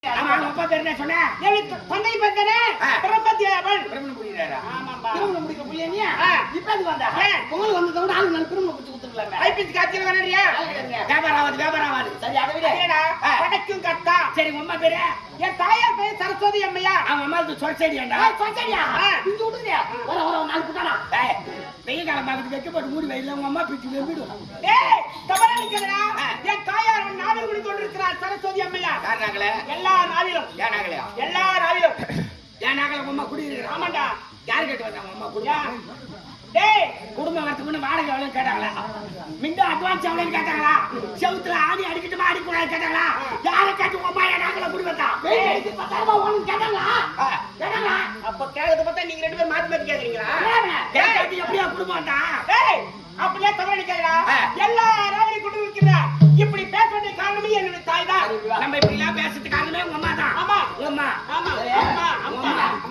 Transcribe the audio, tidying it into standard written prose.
அப்பா பேர் என்ன சொன்ன? தந்தை பந்தனே பிரம்மதேவன். பிரம்மன் புரியுறாரா? ஆமாம்பா. திருமணம் முடிக்க புரியலையா? இப்ப அது வந்தா உங்களுக்கு வந்தத விட ஆளு நல்ல திருமணம் முடிச்சு கொடுத்துடலாமே. ஐபிசி காட்சியில வேணறியா? வியாபாரம் சரி அதை விட படைக்கும் கத்தா. சரி உங்க அம்மா பேரு? என் தாயார் பேர் சரஸ்வதி அம்மையா. அவங்க அம்மாவுக்கு சொற்செடியாண்டா? சொச்சடியா? இங்க விட்டுறியா? வர நாலு புட்டானா வெயில் காலம் பார்த்துட்டு வைக்க போட்டு மூடி வெயில உங்க அம்மா பிடிச்சி வெம்பிடும். ஏய் தவறா நிக்கிறா. என் தாயார் நாவில் குடி கொண்டிருக்கிறார் சரஸ்வதி அம்மையா. யாருனாங்களே? எல்லா நாவிலும். ஏனாங்களே? எல்லா நாவிலும். ஏனாங்களே உங்க அம்மா குடி இருக்கிறா? ஆமாண்டா. யாரு கேட்டு வந்தாங்க அம்மா குடியா? டேய் குடும்பம் வரதுக்கு முன்ன வாடகை எவ்வளவு கேட்டாங்களா? மிண்ட அட்வான்ஸ் எவ்வளவு கேட்டாங்களா? செவுத்துல ஆடி அடிக்கிட்டு அடி கூட கேட்டாங்களா? யார கேட்டு உங்க அம்மா ஏனாங்களே குடி வந்தா? 10,000 ஒண்ணு கேட்டாங்களா? கேட்டாங்களா? அப்ப கேக்குறத பார்த்தா நீங்க ரெண்டு பேரும் மாத்தி மாத்தி கேக்குறீங்களா? கேட்டாட்டி எப்படியா குடும்பம் வந்தா? ஏய் அப்படியே தவறா நிக்கிறா. எல்லா நாவிலும் குடி வைக்கிறா. இப்படி பேச வேண்டிய காரணமே என்னோட தாய் தான். நம்ம இப்படி எல்லாம் பேசுறதுக்கு காரணமே உங்க அம்மா தான். ஆமா உங்க அம்மா. ஆமா